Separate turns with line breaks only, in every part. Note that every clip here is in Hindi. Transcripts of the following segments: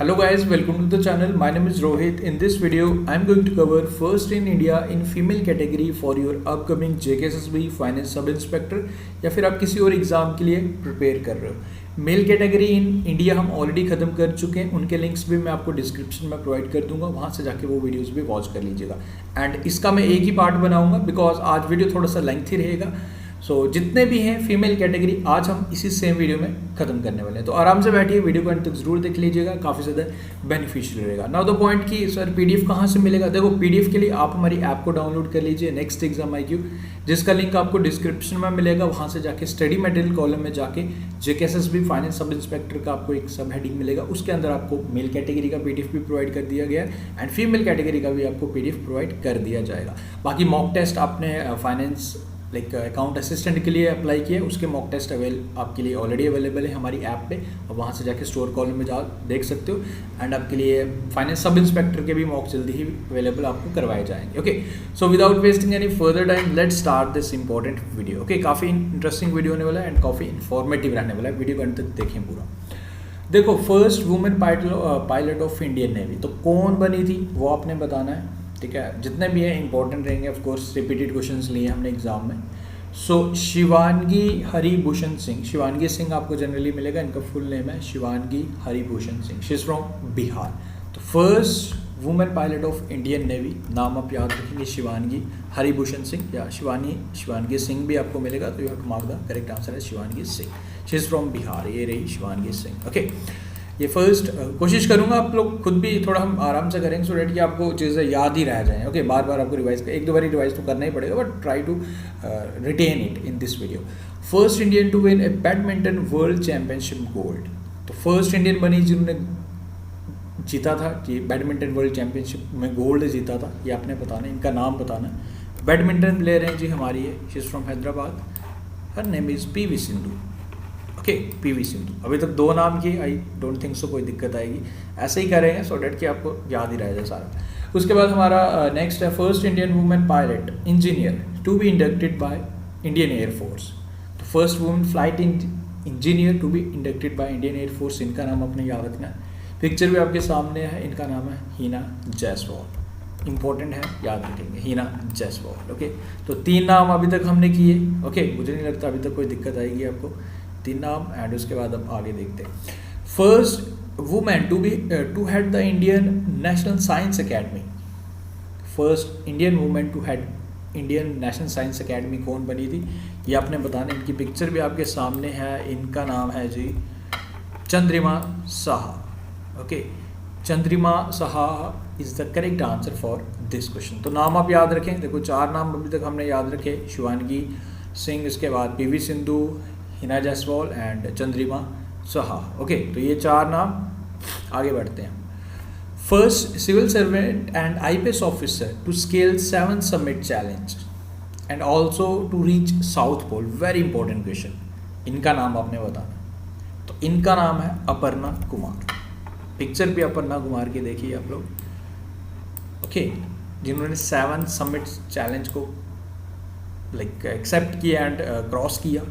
Hello guys, welcome to the channel. My name is Rohit. In this video, I am going to cover first in India in female category for your upcoming JKSSB finance sub inspector या फिर आप किसी और एग्जाम के लिए प्रिपेयर कर रहे हो। मेल कैटेगरी इन इंडिया हम ऑलरेडी खत्म कर चुके हैं, उनके लिंक्स भी मैं आपको डिस्क्रिप्शन में प्रोवाइड कर दूंगा, वहाँ से जाके वो वीडियोस भी वॉच कर लीजिएगा। एंड इसका मैं एक ही पार्ट बनाऊंगा बिकॉज आज वीडियो थोड़ा सा लेंथी रहेगा। सो जितने भी हैं फीमेल कैटेगरी आज हम इसी सेम वीडियो में खत्म करने वाले हैं, तो आराम से बैठिए, वीडियो को अंत तक जरूर देख लीजिएगा, काफ़ी ज़्यादा बेनिफिशियल रहेगा। नाउ द पॉइंट कि सर पीडीएफ कहाँ से मिलेगा। देखो पीडीएफ के लिए आप हमारी ऐप को डाउनलोड कर लीजिए, नेक्स्ट एग्जाम IQ, जिसका लिंक आपको डिस्क्रिप्शन में मिलेगा। वहाँ से जाके स्टडी मटेरियल कॉलम में जाके JKSSB फाइनेंस सब इंस्पेक्टर का आपको एक सब हेडिंग मिलेगा, उसके अंदर आपको मेल कैटेगरी का PDF भी प्रोवाइड कर दिया गया है एंड फीमेल कैटेगरी का भी आपको PDF प्रोवाइड कर दिया जाएगा। बाकी मॉक टेस्ट आपने फाइनेंस अकाउंट असिस्टेंट के लिए अप्लाई किया, उसके मॉक टेस्ट आपके लिए ऑलरेडी अवेलेबल है हमारी ऐप पे, और वहाँ से जाके स्टोर कॉलम में जा देख सकते हो। एंड आपके लिए फाइनेंस सब इंस्पेक्टर के भी मॉक जल्दी ही अवेलेबल आपको करवाए जाएंगे। Okay, so without wasting any further time let's start this important video. Okay, काफ़ी इंटरेस्टिंग वीडियो होने वाला है एंड काफ़ी इन्फॉर्मेटिव रहने वाला है, वीडियो को अंत तक देखें पूरा। देखो first women pilot of Indian navy, तो कौन बनी थी वो आपने बताना है, ठीक है। जितने भी हैं इंपॉर्टेंट रहेंगे, ऑफ कोर्स रिपीटेड क्वेश्चंस लिए हमने एग्जाम में। सो शिवांगी हरिभूषण सिंह, शिवांगी सिंह आपको जनरली मिलेगा, इनका फुल नेम है Shivangi Haribhushan Singh, she is from Bihar. तो first women pilot of Indian Navy, नाम आप याद रखेंगे शिवांगी हरिभूषण सिंह या शिवांगी सिंह भी आपको मिलेगा, तो you have to mark the correct answer है Shivangi Singh, she is from Bihar, ये रही शिवांगी सिंह। ओके, ये फर्स्ट कोशिश करूंगा आप लोग खुद भी थोड़ा हम आराम से करेंगे सो डेट कि आपको चीज़ें याद ही रह जाएं। ओके, बार बार आपको रिवाइज एक दो बार रिवाइज तो करना ही पड़ेगा, but try to retain it in this video. First Indian to win a badminton world championship gold, तो फर्स्ट इंडियन बनी जिन्होंने जीता था कि बैडमिंटन वर्ल्ड चैंपियनशिप में गोल्ड जीता था, ये आपने बताना है, इनका नाम बताना है। बैडमिंटन प्लेयर हैं जी हमारी है, she is from Hyderabad, her name is PV Sindhu. Okay, PV Sindhu, अभी तक दो नाम की, आई डोंट थिंक सो कोई दिक्कत आएगी, ऐसे ही करेंगे सो डेट कि आपको याद ही रह जाए सारा। उसके बाद हमारा नेक्स्ट है first Indian women pilot engineer to be inducted by Indian Air Force, तो first women flight engineer to be inducted by Indian Air Force, इनका नाम अपने याद रखना है। पिक्चर भी आपके सामने है, इनका नाम है हिना जायसवाल, इंपॉर्टेंट है, याद रखेंगे हिना जायसवाल। ओके, तो तीन नाम अभी तक हमने किए। ओके, मुझे नहीं लगता अभी तक कोई दिक्कत आएगी आपको, तीन नाम। एंड उसके बाद अब आगे देखते हैं। First women to head the Indian National Science Academy, first Indian women to head Indian National Science Academy कौन बनी थी, ये आपने बताना। इनकी पिक्चर भी आपके सामने है, इनका नाम है जी Chandrima Saha. Okay, Chandrima Saha is the correct answer for this question. तो नाम आप याद रखें, देखो चार नाम अभी तक हमने याद रखे, शिवांगी सिंह, इसके बाद PV Sindhu, Hina Jaiswal and Chandrima Saha. Okay, तो ये चार नाम। आगे बढ़ते हैं। First civil servant and IPS officer to scale 7 summit challenge and also to reach South Pole, very important question, इनका नाम आपने बताना। तो इनका नाम है अपर्णा कुमार, पिक्चर भी अपर्णा कुमार की देखिए आप लोग। ओके, जिन्होंने 7 समिट चैलेंज को एक्सेप्ट किया एंड क्रॉस किया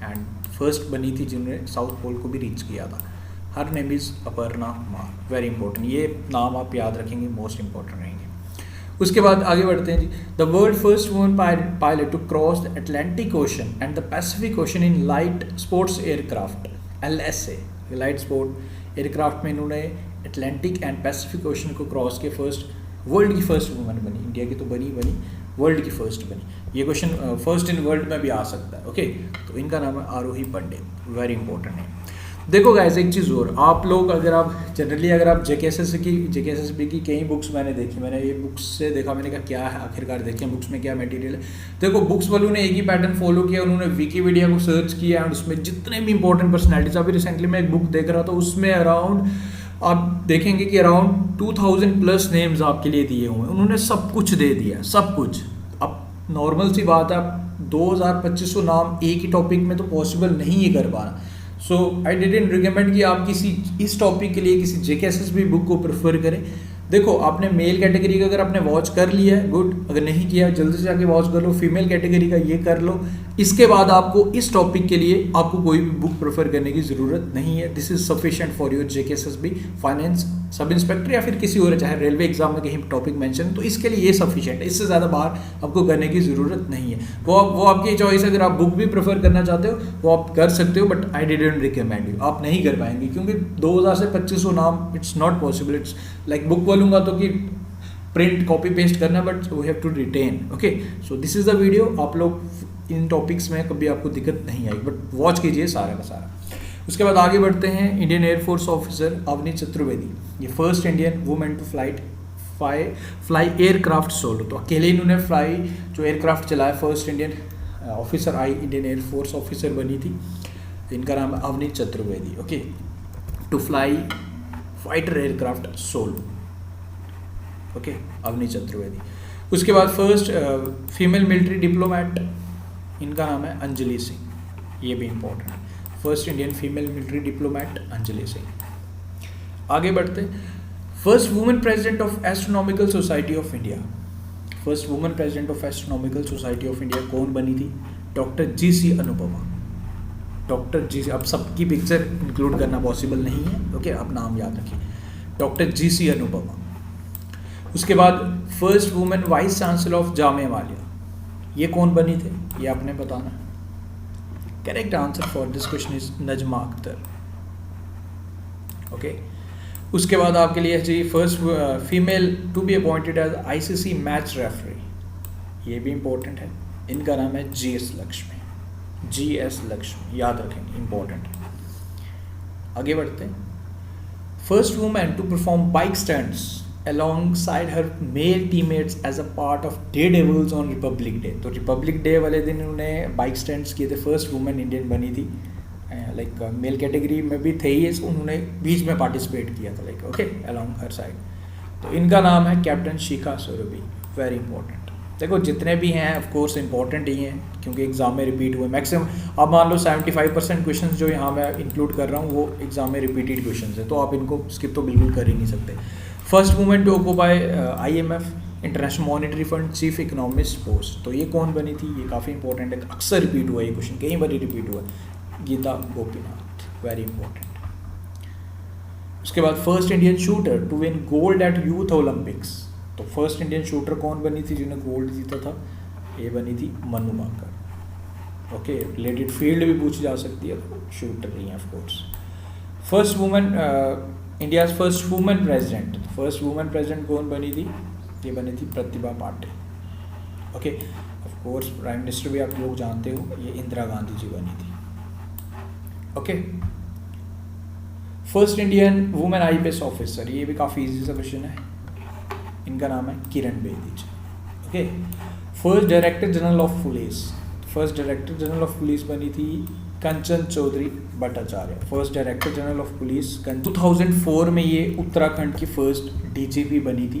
एंड फर्स्ट बनी थी जिन्होंने साउथ पोल को भी रीच किया था। Her name is Aparna Kumar, very important, ये नाम आप याद रखेंगे, मोस्ट इंपॉर्टेंट रहेंगे। उसके बाद आगे बढ़ते हैं जी। The world first woman pilot to cross the Atlantic Ocean and the Pacific Ocean in light sports aircraft, LSA, light sport aircraft में इन्होंने अटलांटिक एंड पैसिफिक ओशन को क्रॉस के फर्स्ट, वर्ल्ड की फर्स्ट वुमन बनी, इंडिया की तो बनी, वर्ल्ड की फर्स्ट बनी। ये क्वेश्चन फर्स्ट इन वर्ल्ड में भी आ सकता है। ओके, तो इनका नाम है आरोही पंडित, वेरी इंपॉर्टेंट है। देखो गाइस, एक चीज़ और, आप लोग अगर आप जनरली अगर आप JKSSB की कई बुक्स मैंने देखी, मैंने ये बुक्स से देखा, मैंने कहा क्या है आखिरकार, देखें बुक्स में क्या मटेरियल है। देखो बुक्स वालों ने एक ही पैटर्न फॉलो किया, उन्होंने विकीपीडिया को सर्च किया एंड उसमें जितने भी इंपॉर्टेंट पर्सनैलिटीज, अभी रिसेंटली मैं एक बुक देख रहा था, उसमें अराउंड आप देखेंगे कि अराउंड 2000 प्लस नेम्स आपके लिए दिए हुए हैं, उन्होंने सब कुछ दे दिया, सब कुछ। अब नॉर्मल सी बात है, आप 2000-2500 नाम एक ही टॉपिक में तो पॉसिबल नहीं है कर पाना। सो आई डिडंट रिकमेंड कि आप किसी इस टॉपिक के लिए किसी JKSSB बुक को प्रेफर करें, देखो आपने मेल कैटेगरी का अगर आपने वॉच कर लिया है गुड, अगर नहीं किया जल्दी से जाके वॉच कर लो। फीमेल कैटेगरी का ये कर लो। इसके बाद आपको इस टॉपिक के लिए आपको कोई भी बुक प्रेफर करने की ज़रूरत नहीं है। This is sufficient for your JKSSB finance sub inspector या फिर किसी और, चाहे रेलवे एग्जाम में कहीं टॉपिक मेंशन, तो इसके लिए ये सफिशिएंट है। इससे ज़्यादा बाहर आपको करने की ज़रूरत नहीं है। वो आपकी चॉइस है। अगर आप बुक भी प्रेफर करना चाहते हो वो आप कर सकते हो, but I didn't recommend you. आप नहीं कर पाएंगे क्योंकि 2000 से 2500 नाम, it's not possible. It's like book बोलूँगा तो कि प्रिंट कॉपी पेस्ट करना, but we have to retain. Okay, so this is the video. आप लोग इन टॉपिक्स में कभी आपको दिक्कत नहीं आई, बट वॉच कीजिए सारा का सारा। उसके बाद आगे बढ़ते हैं। Indian Air Force officer Avani Chaturvedi, ये first Indian women to fly aircraft solo. तो अकेले इन्होंने फ्लाई जो एयरक्राफ्ट चलाया, फर्स्ट इंडियन ऑफिसर आई, इंडियन एयरफोर्स ऑफिसर बनी थी। इनका नाम है Avani Chaturvedi. Okay, to fly fighter aircraft solo. Okay, Avani Chaturvedi. उसके बाद फर्स्ट फीमेल मिलिट्री डिप्लोमेट, इनका नाम है अंजलि सिंह। ये भी इंपॉर्टेंट है। First Indian female military diplomat Anjali Singh. आगे बढ़ते। First women president of astronomical society of India. First women president of astronomical society of India कौन बनी थी? Doctor GC Anupama. Doctor GC, अब सबकी पिक्चर इंक्लूड करना पॉसिबल नहीं है। ओके, आप नाम याद रखिए, डॉक्टर जीसी अनुपमा। उसके बाद first women vice chancellor of Jamia Millia, ये कौन बनी थे? ये आपने बताना। Correct answer for this question is Najma Akhtar. Okay, उसके बाद आपके लिए जी first female to be appointed as ICC match referee, ये भी इंपॉर्टेंट है। इनका नाम है जीएस लक्ष्मी। जीएस लक्ष्मी याद रखेंगे, इंपॉर्टेंट। आगे बढ़ते हैं। First women to perform bike stunts alongside her male teammates as a part of Daredevils on Republic Day। तो रिपब्लिक डे वाले दिन उन्होंने बाइक स्टंट्स किए थे। फर्स्ट वुमेन इंडियन बनी थी। लाइक मेल कैटेगरी में भी थे ये, उन्होंने बीच में पार्टिसिपेट किया था, like okay along her side. तो इनका नाम है captain Shikha Surabhi. Very important. देखो जितने भी हैं ऑफ कोर्स इंपॉर्टेंट ही हैं क्योंकि एग्जाम में रिपीट हुए। मैक्सिमम आप मान लो 75% क्वेश्चंस जो यहाँ मैं इंक्लूड कर रहा हूँ वो एग्जाम में रिपीटेड क्वेश्चंस है, तो आप इनको स्किप तो बिल्कुल कर ही नहीं सकते। First women to occupy IMF international monetary fund chief economist post, तो ये कौन बनी थी? ये काफ़ी इंपॉर्टेंट है, अक्सर रिपीट हुआ ये क्वेश्चन, कई बार रिपीट हुआ। Gita Gopinath, very important. उसके बाद first Indian shooter to win gold at youth Olympics, तो फर्स्ट इंडियन शूटर कौन बनी थी जिन्होंने गोल्ड जीता था? ये बनी थी Manu Bhaker. Okay, related field भी पूछी जा सकती है, शूटर नहीं है of course. First women India's first women president, first women president कौन बनी थी? ये बनी थी Pratibha Patil. Okay, of course prime minister भी आप लोग जानते हो, ये इंदिरा गांधी जी बनी थी। Okay, first Indian women IPS officer, ये भी काफ़ी इजी सा क्वेश्चन है। इनका नाम है Kiran Bedi ji. Okay, first director general of police, first director general of police बनी थी Kanchan Chaudhary Bhattacharya. First director general of police 2004 में ये उत्तराखंड की फर्स्ट DGP बनी थी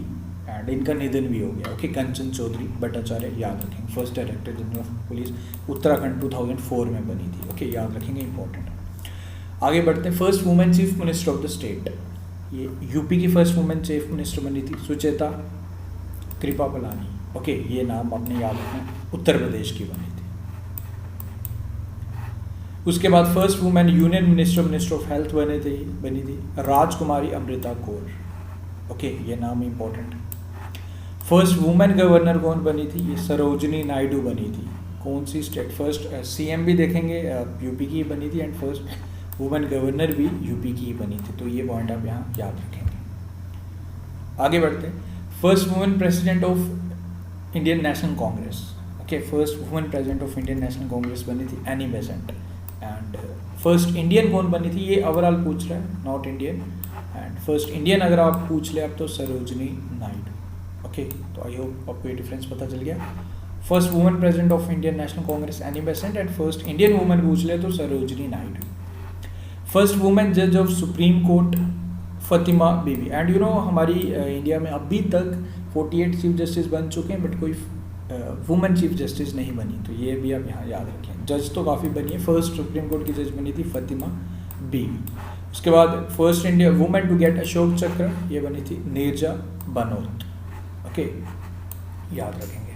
एंड इनका निधन भी हो गया। ओके, कंचन चौधरी भट्टाचार्य याद रखेंगे। First director general of police Uttarakhand 2004 में बनी थी। ओके, याद रखेंगे, इंपॉर्टेंट। आगे बढ़ते हैं। First women chief minister of the state, ये यूपी की फर्स्ट वुमेन चीफ मिनिस्टर बनी थी सुचेता कृपापलानी। ओके, ये नाम आपने याद रखना, उत्तर प्रदेश की बनी थी। उसके बाद first women union minister of health बनी थी राजकुमारी अमृता कौर। ओके, ये नाम इंपॉर्टेंट है। फर्स्ट वुमेन गवर्नर कौन बनी थी? ये सरोजनी नायडू बनी थी। कौन सी स्टेट? फर्स्ट CM भी देखेंगे यूपी की बनी थी एंड फर्स्ट वुमेन गवर्नर भी यूपी की बनी थी, तो ये पॉइंट आप यहाँ याद रखेंगे। आगे बढ़ते हैं। First women president of Indian National Congress. Okay, first women president of Indian National Congress बनी थी any Besant. And first Indian कौन बनी थी? ये ओवरऑल पूछ रहा है, not Indian. And first Indian अगर आप पूछ ले आप तो सरोजनी नायडू। ओके, तो आई होप आपको ये डिफरेंस पता चल गया। First women president of Indian National Congress Annie Besant and first Indian women पूछ ले तो सरोजनी नायडू। फर्स्ट वुमेन जज of Supreme Court Fathima Beevi. And you know हमारी इंडिया में अभी तक 48 चीफ जस्टिस बन चुके हैं बट कोई वुमेन चीफ जस्टिस नहीं बनी, तो ये भी आप यहाँ याद रखें। जज तो काफ़ी बनी है। फर्स्ट सुप्रीम कोर्ट की जज बनी थी फतिमा बीबी। उसके बाद first Indian women to get Ashok Chakra, ये बनी थी नीरजा बनोत। ओके, याद रखेंगे।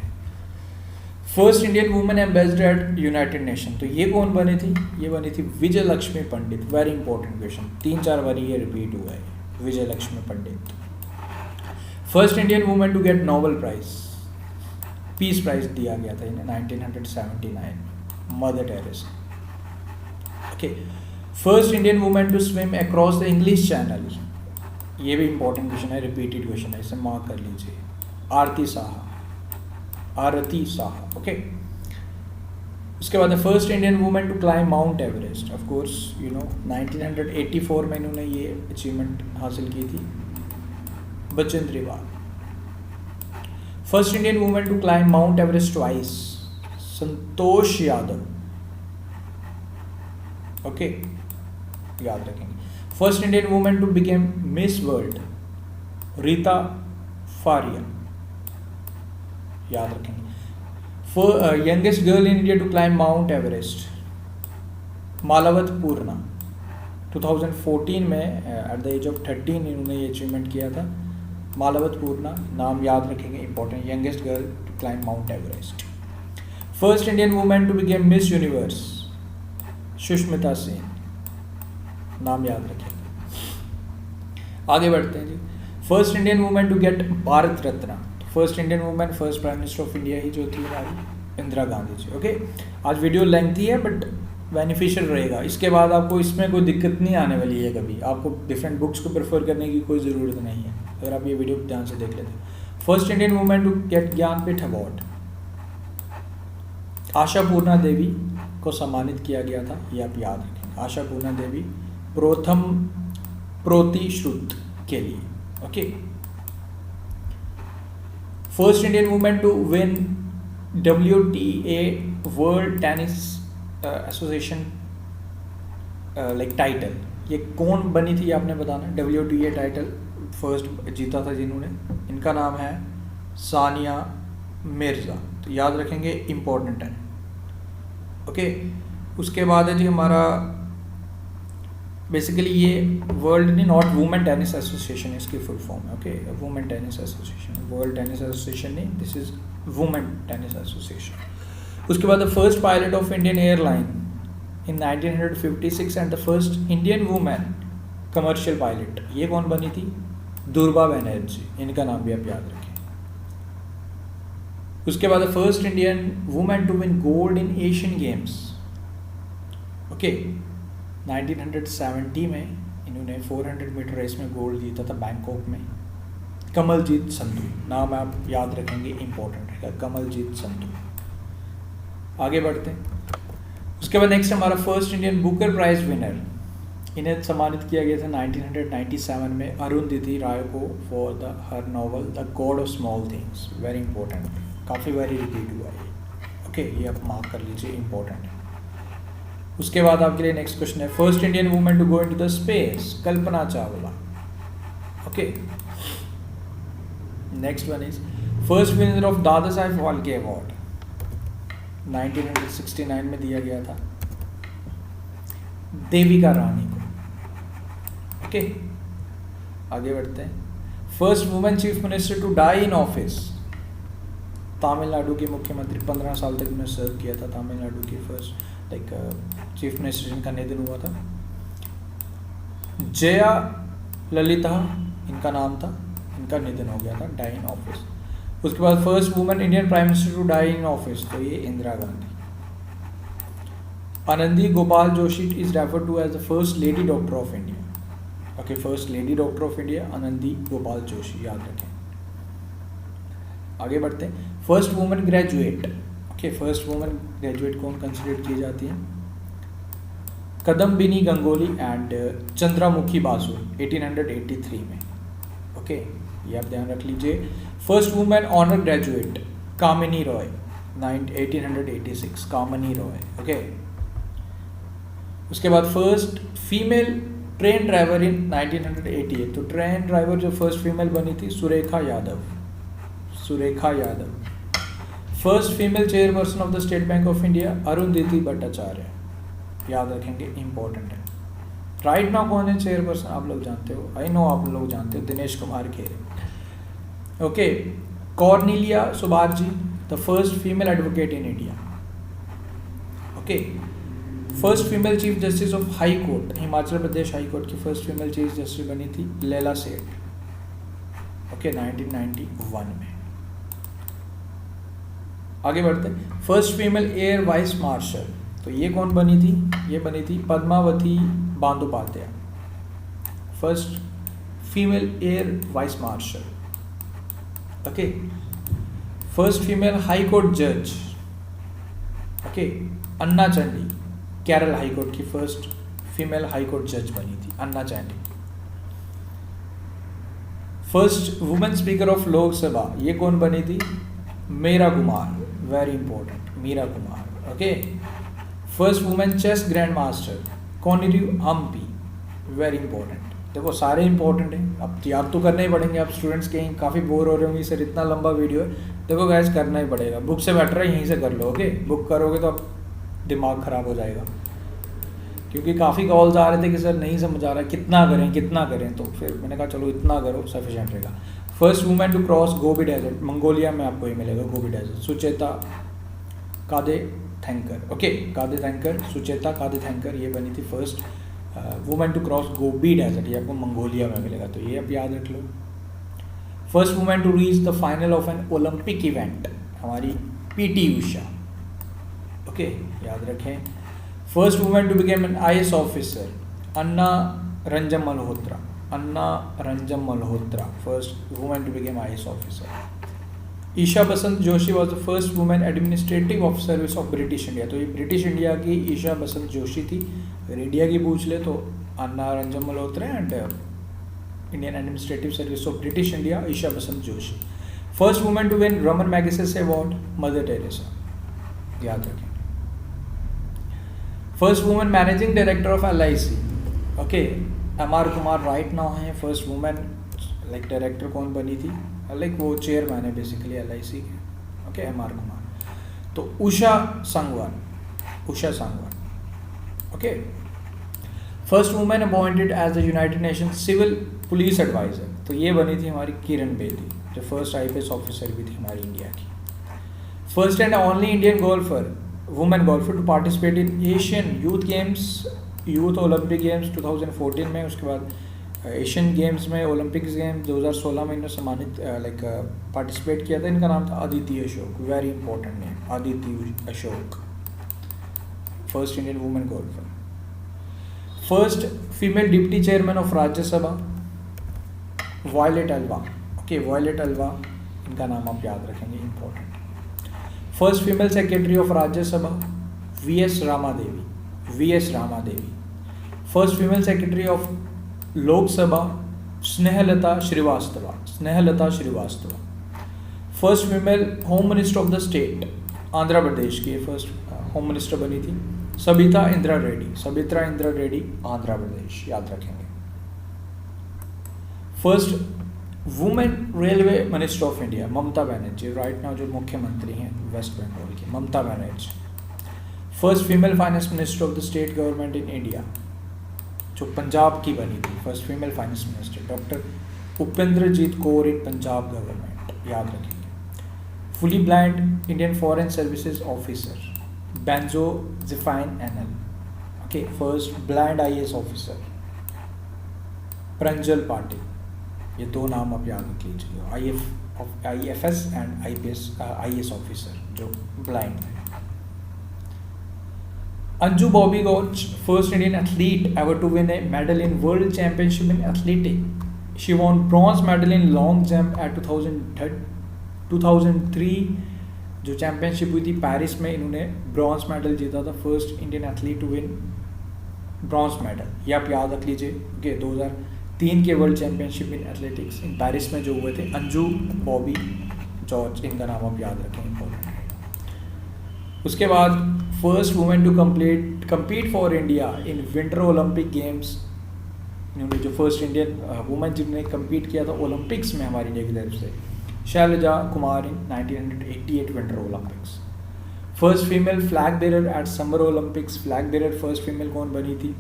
First Indian women ambassador at United Nation, तो ये कौन बनी थी? ये बनी थी Vijaya Lakshmi Pandit. Very important question, 3-4 बार ये रिपीट हुआ है, Vijaya Lakshmi Pandit. First Indian women to get Nobel prize, peace prize दिया गया था इन्हें 1979, Mother Teresa. Okay, first Indian women to swim across the English channel, ये भी इंपॉर्टेंट क्वेश्चन है, रिपीटेड क्वेश्चन है, इसे मार्क कर लीजिए। आरती साहा। ओके, उसके बाद first Indian women to climb Mount Everest, of course you know 1984 में इन्होंने ये अचीवमेंट हासिल की थी, Bachendri Pal. First Indian women to climb Mount Everest twice, Santosh Yadav. Okay, याद रखेंगे। First Indian women to became Miss World, Rita Faria, याद रखेंगे। Youngest girl in India to climb Mount Everest, Malavath Purna. 2014 में एट द एज ऑफ 13 इन्होंने ये अचीवमेंट किया था, मालावत पूर्णा, नाम याद रखेंगे, important, youngest girl to climb Mount Everest. First Indian women to became Miss Universe, Sushmita Sen, नाम याद रखेंगे। आगे बढ़ते हैं जी। First Indian women to get Bharat Ratna, first Indian women, first prime minister of India ही जो थी हमारी इंदिरा गांधी जी। ओके, आज वीडियो लेंथी है बट बेनिफिशियल रहेगा। इसके बाद आपको इसमें कोई दिक्कत नहीं आने वाली है, कभी आपको डिफरेंट बुक्स को प्रेफर करने की कोई ज़रूरत नहीं है अगर आप ये वीडियो ध्यान से देख लेते हैं। First Indian women to get Jnanpith award, Ashapurna Devi को सम्मानित किया गया था, ये आप याद रखें। आशा पूर्णा देवी प्रथम प्रतिश्रुत के लिए। Okay, first Indian women to win WTA world tennis association like title, ये कौन बनी थी आपने बताना। WTA टाइटल फर्स्ट जीता था जिन्होंने, इनका नाम है सानिया मिर्ज़ा, तो याद रखेंगे, इम्पोर्टेंट है। ओके, उसके बाद है जी हमारा बेसिकली ये वर्ल्ड नहीं, नॉट वुमेन टेनिस एसोसिएशन इसकी फुल फॉर्म है। Okay, women tennis association, world tennis association नहीं, this is women tennis association. उसके बाद the first pilot of Indian airline in 1956 and the first Indian women commercial pilot, ये कौन बनी थी? दुर्गा बनर्जी, इनका नाम भी आप याद रखें। उसके बाद the first Indian women to win gold in Asian Games. Okay, 1970 में इन्होंने 400 मीटर रेस में गोल्ड जीता था बैंकॉक में, कमलजीत संधू, नाम आप याद रखेंगे, इंपॉर्टेंट है, कमलजीत संधू। आगे बढ़ते हैं। उसके बाद नेक्स्ट हमारा first Indian Booker prize winner, इन्हें सम्मानित किया गया था 1997 में अरुंधति राय को for the her novel the God of small things. Very important, काफ़ी बारी रिपीट हुआ है। ओके, ये आप मार्क कर लीजिए, इंपॉर्टेंट है। उसके बाद आपके लिए नेक्स्ट क्वेश्चन है first Indian women to go into the space, Kalpana Chawla. Okay, next one is first winner of Dadasaheb Phalke award, 1969 में दिया गया था देविका रानी को। ओके, आगे बढ़ते हैं। First women chief minister to die in office, Tamil Nadu के मुख्यमंत्री, 15 साल तक उन्होंने सर्व किया था, तमिलनाडु के फर्स्ट चीफ मिनिस्टर जिनका निधन हुआ था, जया ललिता इनका नाम था, इनका निधन हो गया था, डाई इन ऑफिस। उसके बाद first women Indian prime minister to die in office, तो ये Indira Gandhi. Anandi Gopal Joshi is referred to as the first lady doctor of India. Okay, first lady doctor of India Anandi Gopal Joshi, याद रखें। आगे बढ़ते हैं। First women graduate. Okay, first women graduate कौन कंसिडर की जाती है? कदम्बिनी गंगोली एंड चंद्रामुखी बासु 1883 में। ओके, ये आप ध्यान रख लीजिए। फर्स्ट वुमेन ऑनर ग्रेजुएट कामिनी रॉय 1886, कामिनी रॉय। ओके, उसके बाद फर्स्ट फीमेल ट्रेन ड्राइवर इन 1988, तो ट्रेन ड्राइवर जो फर्स्ट फीमेल बनी थी Surekha Yadav, Surekha Yadav. First female chairperson of the state bank of India Arundhati Bhattacharya, याद रखेंगे, इंपॉर्टेंट है। राइट नाउ कौन है चेयरपर्सन, आप लोग जानते हो, आई नो आप लोग जानते हो, Dinesh Kumar Khare. Okay, Cornelia Sorabji, the first female advocate in India. Okay, first female chief justice of High Court, Himachal Pradesh High court की फर्स्ट फीमेल चीफ जस्टिस बनी थी लैला सेठ। ओके, 1991 में। आगे बढ़ते हैं, first female air vice marshal, तो ये कौन बनी थी, ये बनी थी Padmavati Bandopadhyay, first female air vice marshal. Okay, first female high court जज, okay, Anna Chandy, Kerala high court की फर्स्ट फीमेल हाई कोर्ट जज बनी थी Anna Chandy. First women speaker of Lok Sabha, ये कौन बनी थी, Meera Kumar, very important, Meera Kumar. Okay, first women chess grand master Koneru Humpy, very important. देखो सारे इंपॉर्टेंट हैं, अब याद तो करने ही पड़ेंगे। आप स्टूडेंट्स कहीं काफ़ी बोर हो रहे होंगे, सर इतना लंबा वीडियो है, देखो गाइस करना ही पड़ेगा, बुक से बेटर है यहीं से कर लो। ओके, बुक करोगे तो अब दिमाग ख़राब हो जाएगा, क्योंकि काफ़ी कॉल्स आ रहे थे कि सर नहीं समझ आ रहा, कितना करें कितना करें, तो फिर मैंने कहा चलो इतना करो सफिशिएंट रहेगा। First women to cross Gobi desert, Mongolia में आपको ये मिलेगा Gobi desert, Sucheta Kadethankar. Okay, Kadethankar, Sucheta Kadethankar, ये बनी थी first women to cross Gobi desert, ये आपको मंगोलिया में मिलेगा, तो ये आप याद रख लो। First women to reach the final of an Olympic event, हमारी पीटी उषा। ओके, याद रखें। First women to become an IAS officer, Anna Ranjan Malhotra, Anna Ranjan Malhotra, first women to become IAS officer. Isha Basant Joshi was the first women administrative of service of British India, तो ये ब्रिटिश इंडिया की ईशा बसंत जोशी थी। अगर इंडिया की पूछ ले तो Anna Ranjan Malhotra, and Indian administrative service of British India Isha Basant Joshi. First women to win Raman Magsaysay award, Mother Teresa, याद रखें। First women managing director of LIC, okay, MR Kumar right now है फर्स्ट वुमेन लाइक डायरेक्टर। कौन बनी थी, लाइक वो चेयरमैन है बेसिकली LIC के। Okay, MR Kumar. तो Usha Sangwan, Usha Sangwan. Okay, first women appointed as the United nation civil police adviser, तो ये बनी थी हमारी किरण बेदी, जो फर्स्ट IPS ऑफिसर भी थी हमारी इंडिया की। First and only Indian golfer, women golfer to participate in Asian Youth Games, Youth Olympic Games 2014 में। उसके बाद एशियन गेम्स में, ओलंपिक्स गेम्स 2016 में इन्होंने सम्मानित लाइक पार्टिसिपेट किया था। इनका नाम था Aditi Ashok, very important name, Aditi Ashok, first Indian women golfer. First female deputy chairman of Rajya Sabha, Violet Alva. Okay, Violet Alva, इनका नाम आप याद रखेंगे, important. First female secretary of Rajya Sabha, VS Rama Devi, VS Rama Devi. First female secretary of Lok Sabha, Snehlata Srivastava, Snehlata Srivastava. First female home minister of the state, Andhra Pradesh की फर्स्ट होम मिनिस्टर बनी थी सबिता इंदिरा रेड्डी, सबिता इंदिरा रेड्डी, आंध्र प्रदेश, याद रखेंगे। First women railway minister of India, Mamata Banerjee, right now जो मुख्यमंत्री हैं वेस्ट बंगाल की, Mamata Banerjee. First female finance minister of the state government in India, जो पंजाब की बनी थी, first female finance minister doctor Upendrajit Kaur in Punjab government, याद रखेंगे। Fully blind Indian foreign services officer, Beno Zephine NL। Okay, first blind IAS officer Pranjal Patil, ये दो नाम आप याद रख लीजिए, IFS एंड IAS ऑफिसर जो ब्लाइंड है। Anju Bobby George, first Indian athlete ever to win a medal in world championship in athletic. She won bronze medal in long jump at 2003 जो चैंपियनशिप हुई थी पेरिस में, इन्होंने ब्रॉन्ज मेडल जीता था, first Indian athlete to win bronze medal, ये आप याद रख लीजिए। ओके, 2003 के world championship in athletics in Paris में जो हुए थे, अंजू बॉबी जॉर्ज, इनका नाम आप याद रखें, इंपॉर्टेंट है। उसके बाद first women to compete for India in winter Olympic Games, इन्होंने जो फर्स्ट इंडियन वुमेन जिन्होंने कम्पीट किया था ओलंपिक्स में हमारी इंडिया की तरफ से, Shailaja Kumar in 1988 winter Olympics. First female flag bearer at summer Olympics, flag bearer first female कौन बनी थी,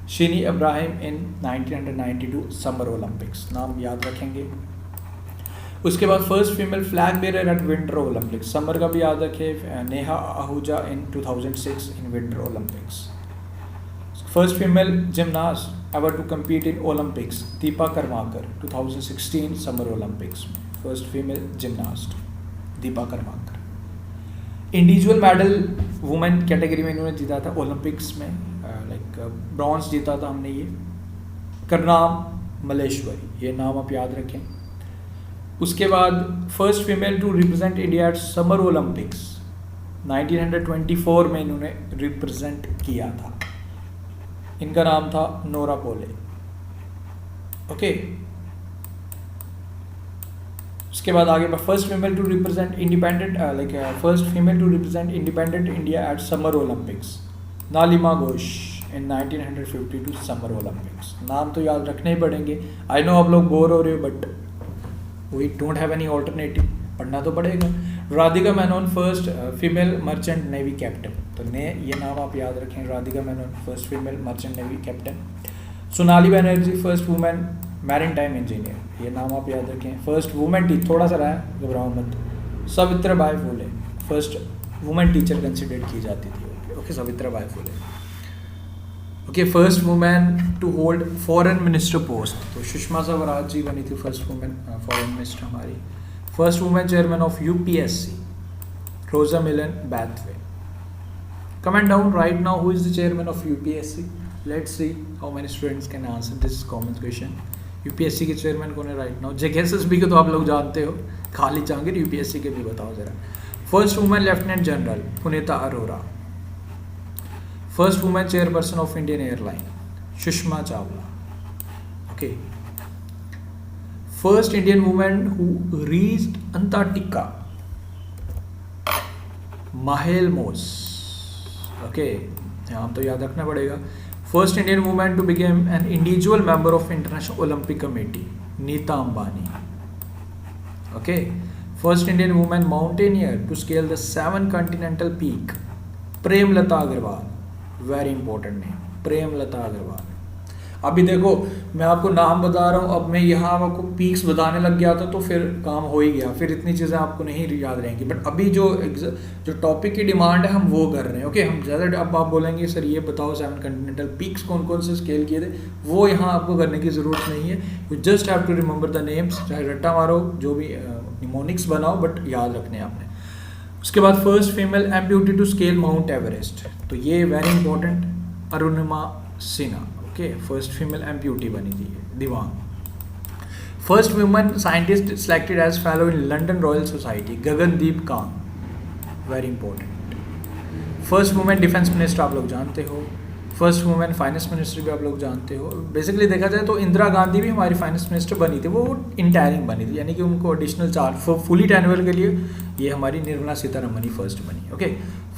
Shiny Ibrahim in 1992 summer Olympics, नाम याद रखेंगे। उसके बाद first female flag bearer at winter Olympics, summer का भी याद रखें, Neha Ahuja in 2006 in winter Olympics. First female gymnast ever to compete in Olympics, Dipa Karmakar 2016 summer Olympics में first female gymnast Dipa Karmakar. Individual medal women category में इन्होंने जीता था ओलंपिक्स में, लाइक ब्रॉन्ज जीता था हमने ये, करनाम मलेश्वरी, ये नाम आप याद रखें। उसके बाद first female to represent India at summer Olympics 1924 में इन्होंने रिप्रेजेंट किया था, इनका नाम था नोरा पोले। ओके, उसके बाद आगे first female to represent independent first female to represent independent India at summer Olympics, Nilima Ghosh in 1952 summer Olympics. नाम तो याद रखने ही पड़ेंगे। आई नो आप लोग बोर हो रहे हो, but we don't have any alternative, पढ़ना तो पड़ेगा। Radhika Menon first female merchant navy captain, तो ये नाम आप याद रखें, Radhika Menon first female merchant navy captain. Sonali Banerjee first women maritime engineer, ये नाम आप याद रखें। फर्स्ट वुमेन थोड़ा सा रहा है, घबराओ मत। Savitribai Phule first women teacher consider की जाती थी। Okay, Savitribai Phule. Okay, first women to hold foreign minister post, तो सुषमा स्वराज जी बनी थी फर्स्ट वुमेन फॉरेन मिनिस्टर हमारी। First women chairman of UPSC, Roza Millian Bethew. Comment down right now who is the chairman of UPSC. Let's see how many students can answer this common question. UPSC के चेयरमैन कौन है राइट नाउ? जेकेएसएसबी के तो आप लोग जानते हो, खाली जहांगीर। यूपीएससी के भी बताओ जरा। First women lieutenant general Punita Arora. First women chairperson of Indian airline Sushma Chawla. Okay, first Indian women who reached Antarctica, Meher Moos. Okay, यहाँ तो याद रखना पड़ेगा। First Indian women to become an individual member of international Olympic committee, Nita Ambani. Okay, first Indian women mountaineer to scale the 7 continental peak, Premlata Agarwal. Very important name, Premlata Agarwal. अभी देखो मैं आपको नाम बता रहा हूँ, अब मैं यहाँ आपको पीक्स बताने लग गया था तो फिर काम हो ही गया, फिर इतनी चीज़ें आपको नहीं याद रहेंगी। बट अभी जो टॉपिक की डिमांड है हम वो कर रहे हैं। ओके, हम ज़्यादा अब आप बोलेंगे सर ये बताओ 7 कॉन्टिनेंटल पीक्स कौन कौन से स्केल किए थे, वो यहाँ आपको करने की ज़रूरत नहीं है। You just have to remember the names, चाहे रट्टा मारो जो भी निमोनिक्स बनाओ, बट याद रखने आपने। उसके बाद first female amputee to scale Mount Everest, तो ये very important, Arunima Sinha. Okay, first female amputee बनी थी दिवांग। First women scientist selected as fellow in London Royal Society, Gagandeep Kang. Very important. First women defence minister आप लोग जानते हो। फर्स्ट वुमेन फाइनेंस मिनिस्टर भी आप लोग जानते हो। बेसिकली देखा जाए तो इंदिरा गांधी भी हमारी फाइनेंस मिनिस्टर बनी थी, वो इंटैरिंग बनी थी, यानी कि उनको एडिशनल चार्ज फुली टेन्योर के लिए ये हमारी निर्मला सीतारमण फर्स्ट बनी। Okay,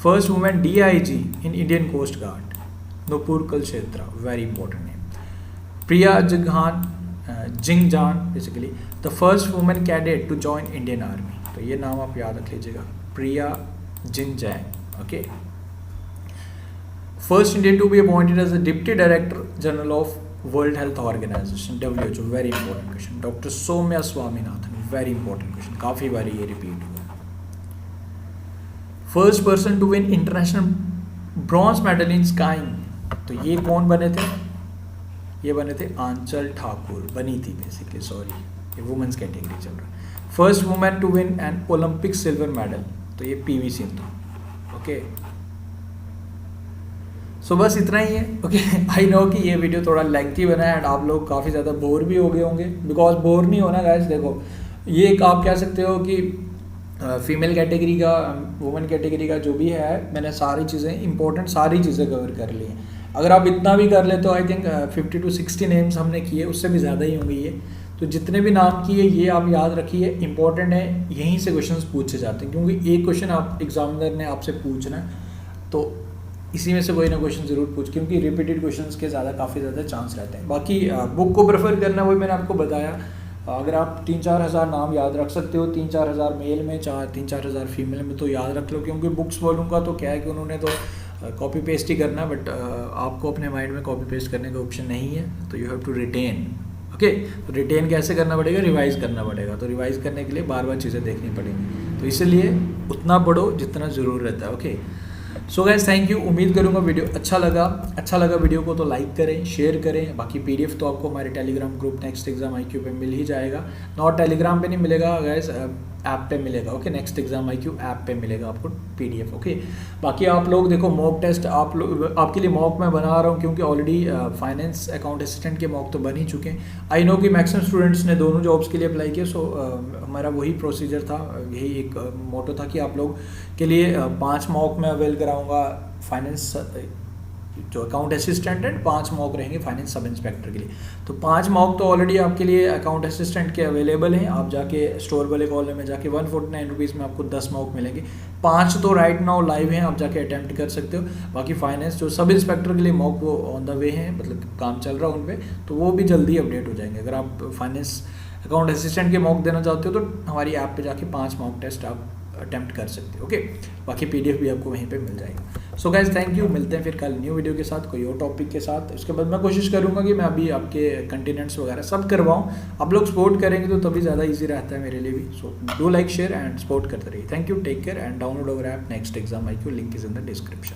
first women DIG in Indian coast guard, Nupur Kulshrestha. Very important name. Priya Jhingan basically the first women cadet to join Indian army, तो ये नाम आप याद रख लीजिएगा, Priya Jhingan. Okay, first Indian to be appointed as the deputy director general of world health organization, WHO। Very important question, doctor Soumya Swaminathan. Very important question, काफी बार ये रिपीट हुआ। First person to win international bronze medal in skiing, तो ये कौन बने थे? ये बने थे आंचल ठाकुर बनी थी बेसिकली, सॉरी ये वुमेन्स कैटेगरी चल रहा है। First women to win an Olympic silver medal, तो ये PV सिंधु। ओके, सो बस इतना ही है। ओके, आई नो कि ये वीडियो थोड़ा लेंथी बना है एंड आप लोग काफ़ी ज़्यादा बोर भी हो गए होंगे, बिकॉज बोर नहीं होना गाइस। देखो ये एक आप कह सकते हो कि फीमेल कैटेगरी का, वुमेन कैटेगरी का जो भी है, मैंने सारी चीज़ें इंपॉर्टेंट सारी चीज़ें कवर कर ली हैं। अगर आप इतना भी कर ले तो आई थिंक 50 to 60 नेम्स हमने किए, उससे भी ज़्यादा ही होंगे ये। तो जितने भी नाम किए ये आप याद रखिए, इंपॉर्टेंट है, यहीं से क्वेश्चंस पूछे जाते हैं, क्योंकि एक क्वेश्चन आप एग्जामिनर ने आपसे पूछना है तो इसी में से कोई ना क्वेश्चन ज़रूर पूछ, क्योंकि रिपीटेड क्वेश्चंस के काफ़ी ज़्यादा चांस रहते हैं। बाकी बुक को प्रेफर करना वही मैंने आपको बताया। अगर आप 3-4 हज़ार नाम याद रख सकते हो, 3-4 हज़ार मेल में, 3-4 हज़ार फीमेल में, तो याद रख लो, क्योंकि बुक्स बोलूँगा तो क्या है कि उन्होंने तो कॉपी पेस्ट ही करना, बट आपको अपने माइंड में कॉपी पेस्ट करने का ऑप्शन नहीं है, तो you have to retain. Okay, तो रिटेन कैसे करना पड़ेगा, रिवाइज करना पड़ेगा। तो रिवाइज करने के लिए बार बार चीज़ें देखनी पड़ेंगी, तो इसलिए उतना पढ़ो जितना ज़रूर रहता है। Okay, so guys thank you. उम्मीद करूँगा वीडियो अच्छा लगा वीडियो को तो लाइक करें, शेयर करें। बाकी पीडीएफ तो आपको हमारे Telegram group next exam IQ पे मिल ही जाएगा। नॉट टेलीग्राम पे नहीं मिलेगा गाइस, ऐप पे मिलेगा। Okay, next exam IQ app पे मिलेगा आपको पीडीएफ। ओके, बाकी आप लोग देखो मॉक टेस्ट आपके लिए मॉक मैं बना रहा हूँ, क्योंकि ऑलरेडी फाइनेंस अकाउंट असिस्टेंट के मॉक तो बन ही चुके हैं। आई नो कि मैक्सिमम स्टूडेंट्स ने दोनों जॉब्स के लिए अप्लाई किया, सो हमारा वही प्रोसीजर था, यही एक मोटो था कि आप लोग के लिए 5 मॉक में अवेल कराऊंगा फाइनेंस जो अकाउंट असिस्टेंट एंड 5 मॉक रहेंगे फाइनेंस सब इंस्पेक्टर के लिए। तो 5 मॉक तो ऑलरेडी आपके लिए अकाउंट असिस्टेंट के अवेलेबल हैं। आप जाके स्टोर वाले कॉलम में जाके 149 रुपीज़ में आपको 10 मॉक मिलेंगे। 5 तो राइट नाउ लाइव हैं, आप जाके अटैम्प्ट कर सकते हो। बाकी फाइनेंस जो सब इंस्पेक्टर के लिए मॉक वो ऑन द वे हैं, मतलब काम चल रहा है उन पर, तो वो भी जल्दी अपडेट हो जाएंगे। अगर आप फाइनेंस अकाउंट असिस्टेंट के मॉक देना चाहते हो तो हमारी ऐप पर जाके 5 मॉक टेस्ट आप अटैम्प्ट कर सकते हो। ओके, बाकी पीडीएफ भी आपको वहीं पे मिल जाएगा। सो गाइज थैंक यू, मिलते हैं फिर कल न्यू वीडियो के साथ, कोई और टॉपिक के साथ। उसके बाद मैं कोशिश करूंगा कि मैं अभी आपके कंटेनेंट्स वगैरह सब करवाऊं। आप लोग सपोर्ट करेंगे तो तभी ज़्यादा इजी रहता है मेरे लिए भी। So do like, share and support करते रहिए। Thank you, take care and download our app next exam IQ, link is in the description.